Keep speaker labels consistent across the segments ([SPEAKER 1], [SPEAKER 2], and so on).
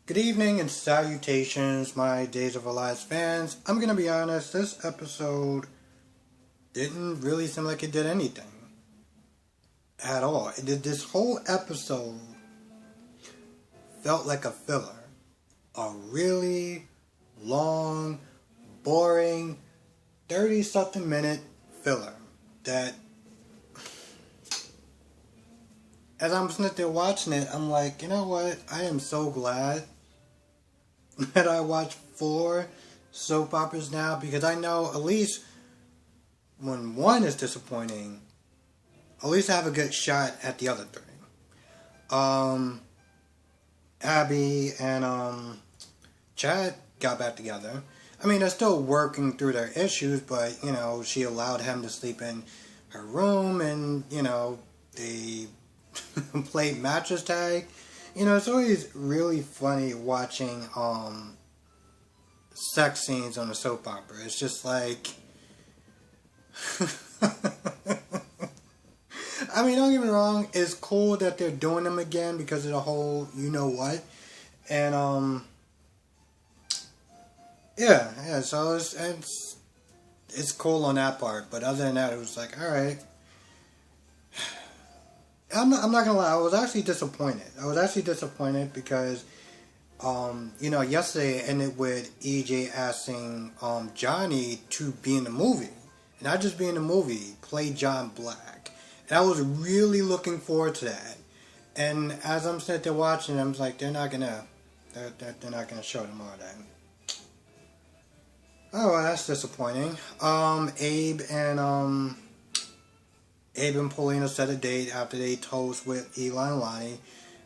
[SPEAKER 1] Good evening and salutations, my Days of Our Lives fans. I'm gonna be honest, this episode didn't really seem like it did anything at all. This whole episode felt like a filler. A really long, boring, 30-something minute filler that, as I'm sitting there watching it, I'm like, you know what? I am so glad that I watch 4 soap operas now, because I know at least when one is disappointing, at least I have a good shot at the other 3. Abby and Chad got back together. I mean, they're still working through their issues, but, you know, she allowed him to sleep in her room, and, you know, they played mattress tag. You know, it's always really funny watching sex scenes on a soap opera. It's just like I mean, don't get me wrong, it's cool that they're doing them again because of the whole you know what. And yeah, so it's cool on that part, but other than that it was like, alright. I'm not gonna lie, I was actually disappointed. Because, you know, yesterday it ended with EJ asking Johnny to be in the movie. And not just be in the movie, play John Black. And I was really looking forward to that. And as I'm sitting there watching, I'm like, they're not gonna show them all that. Oh, well, that's disappointing. Abe and Paulina set a date after they toast with Eli and Lonnie.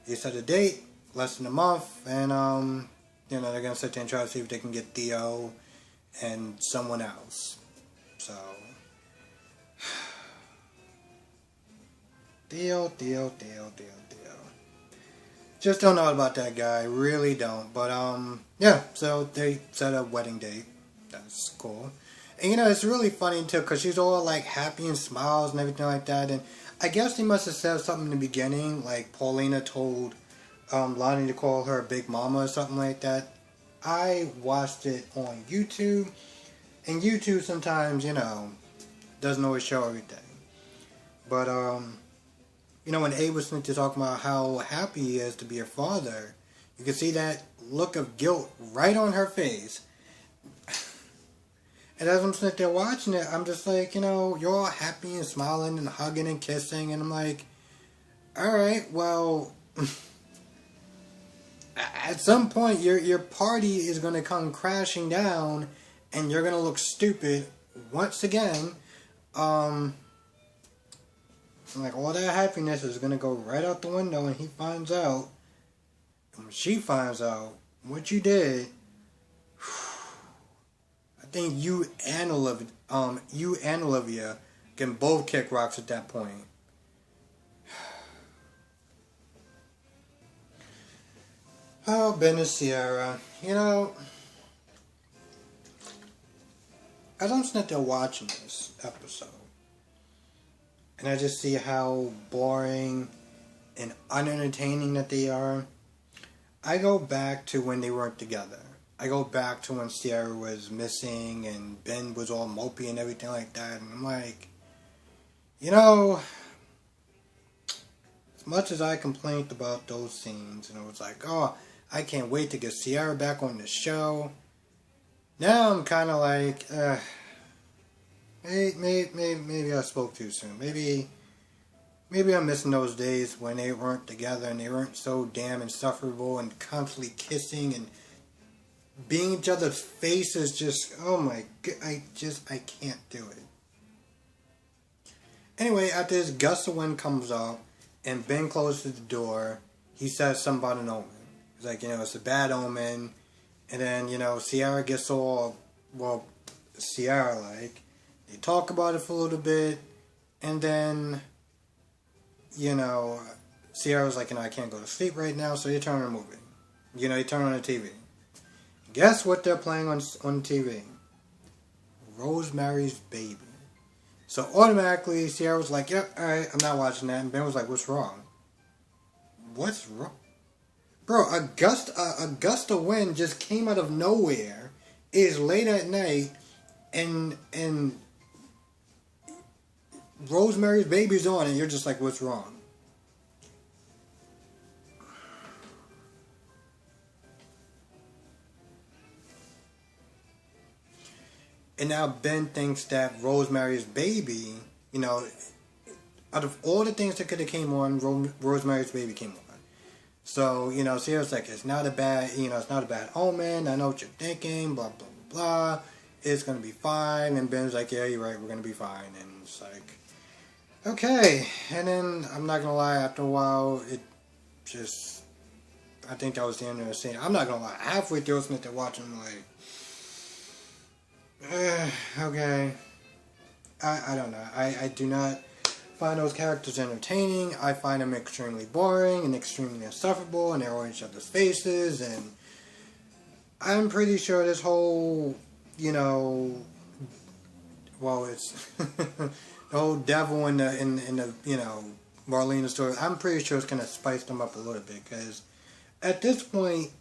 [SPEAKER 1] They set a date, less than a month, and, you know, they're going to sit there and try to see if they can get Theo and someone else. So, Theo. Just don't know about that guy, really don't. But, yeah, so they set a wedding date. That's cool. And, you know, it's really funny, too, because she's all, like, happy and smiles and everything like that. And I guess he must have said something in the beginning, like Paulina told Lonnie to call her Big Mama or something like that. I watched it on YouTube. And YouTube sometimes, you know, doesn't always show everything. But, you know, when Abe was talking about how happy he is to be a father, you can see that look of guilt right on her face. And as I'm sitting there watching it, I'm just like, you know, you're all happy and smiling and hugging and kissing. And I'm like, alright, well, at some point your party is going to come crashing down and you're going to look stupid once again. I'm like, all that happiness is going to go right out the window, and he finds out, and when she finds out what you did, I think you and Olivia can both kick rocks at that point. Oh, Ben and Sierra. You know, as I'm sitting there watching this episode, and I just see how boring and unentertaining that they are, I go back to when they weren't together. I go back to when Sierra was missing and Ben was all mopey and everything like that. And I'm like, you know, as much as I complained about those scenes, and it was like, oh, I can't wait to get Sierra back on the show. Now I'm kind of like, maybe I spoke too soon. Maybe I'm missing those days when they weren't together and they weren't so damn insufferable and constantly kissing and being each other's faces. Just, oh my god, I can't do it. Anyway, after this gust of wind comes up and Ben closes the door, he says something about an omen. He's like, you know, it's a bad omen. And then, you know, Sierra gets all, well, Sierra-like. They talk about it for a little bit, and then, you know, Sierra's like, you know, I can't go to sleep right now, so you turn on a movie. You know, you turn on the TV. Guess what they're playing on TV? Rosemary's Baby. So automatically, Sierra was like, yep, alright, I'm not watching that. And Ben was like, what's wrong? What's wrong? Bro, a gust of wind just came out of nowhere. It's late at night, and Rosemary's Baby's on, and you're just like, what's wrong? And now Ben thinks that Rosemary's Baby, you know, out of all the things that could have came on, Rosemary's Baby came on. So, you know, Sierra's like, it's not a bad, it's not a bad omen. I know what you're thinking, blah, blah, blah. It's going to be fine. And Ben's like, yeah, you're right, we're going to be fine. And it's like, okay. And then, I'm not going to lie, after a while, it just, I think that was the end of the scene. I'm not going to lie, halfway through, I was sitting there watching, like, okay. I don't know. I do not find those characters entertaining. I find them extremely boring and extremely insufferable, and they're on each other's faces, and I'm pretty sure this whole, well, it's the whole devil in the Marlena story, I'm pretty sure it's going to spice them up a little bit, because at this point,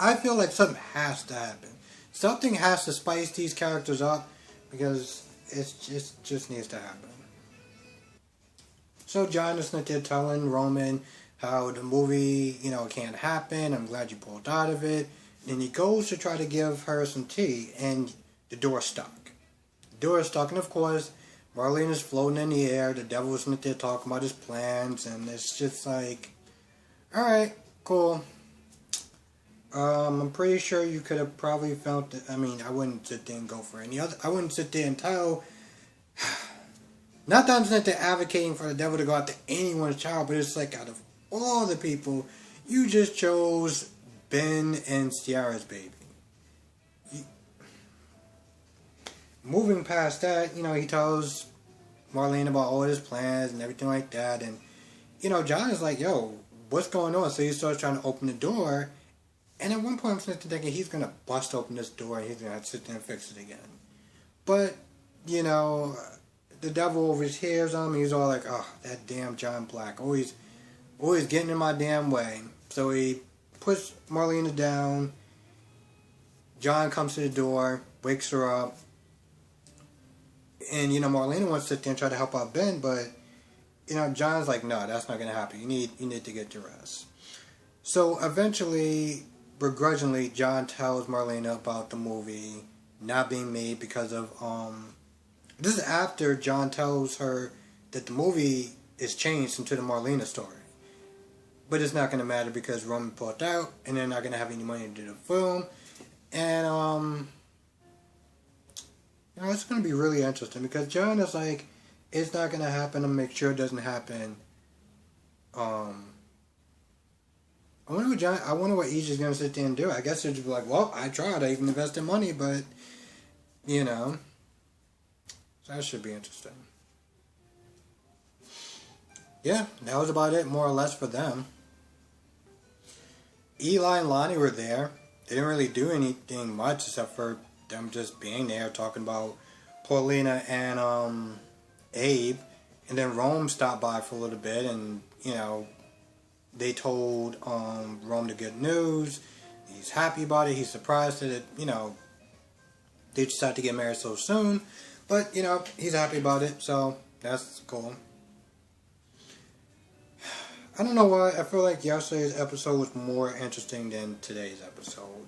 [SPEAKER 1] I feel like something has to happen. Something has to spice these characters up, because it just needs to happen. So John is not there telling Roman how the movie, can't happen. I'm glad you pulled out of it. And he goes to try to give her some tea, and the door's stuck. The door is stuck, and of course, Marlena's floating in the air. The devil's not there talking about his plans, and it's just like, alright, cool. I'm pretty sure you could have probably felt it. I mean, I wouldn't sit there and go for any other. I wouldn't sit there and tell. Not that I'm sitting there advocating for the devil to go after anyone's child, but it's like out of all the people, you just chose Ben and Sierra's baby. Moving past that, he tells Marlene about all his plans and everything like that, and John is like, yo, what's going on? So he starts trying to open the door. And at one point I'm sitting there thinking he's going to bust open this door and he's going to have to sit there and fix it again. But, the devil overhears him. He's all like, oh, that damn John Black. Always getting in my damn way. So he puts Marlena down. John comes to the door, wakes her up. And, Marlena wants to sit there and try to help out Ben, but, John's like, no, that's not going to happen. You need to get your rest. So eventually, begrudgingly, John tells Marlena about the movie not being made because of, this is after John tells her that the movie is changed into the Marlena story. But it's not going to matter because Roman pulled out, and they're not going to have any money to do the film. And, it's going to be really interesting because John is like, it's not going to happen, and make sure it doesn't happen. I wonder what Ichi's going to sit there and do. I guess he'll just be like, well, I tried. I even invested money, but, So that should be interesting. Yeah, that was about it, more or less, for them. Eli and Lonnie were there. They didn't really do anything much except for them just being there, talking about Paulina and Abe. And then Rome stopped by for a little bit, and, they told Rome the good news. He's happy about it. He's surprised that it, they decided to get married so soon. But, he's happy about it, so that's cool. I don't know why. I feel like yesterday's episode was more interesting than today's episode.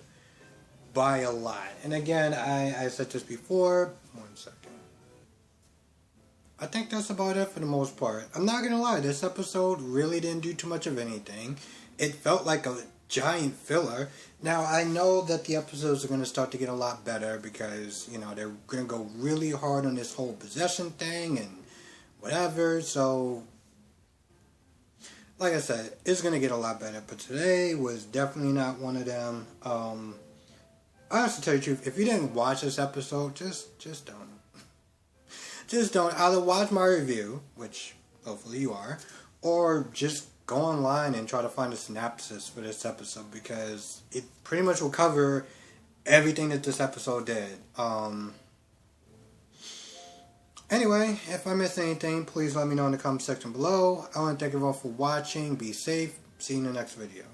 [SPEAKER 1] By a lot. And again, I said this before. 1 second. I think that's about it for the most part. I'm not gonna lie, this episode really didn't do too much of anything. It felt like a giant filler. Now, I know that the episodes are gonna start to get a lot better because, they're gonna go really hard on this whole possession thing and whatever, so like I said, it's gonna get a lot better, but today was definitely not one of them. I have to tell you the truth, if you didn't watch this episode, just don't. Just don't. Either watch my review, which hopefully you are, or just go online and try to find a synopsis for this episode because it pretty much will cover everything that this episode did. Anyway, if I missed anything, please let me know in the comment section below. I want to thank everyone for watching. Be safe. See you in the next video.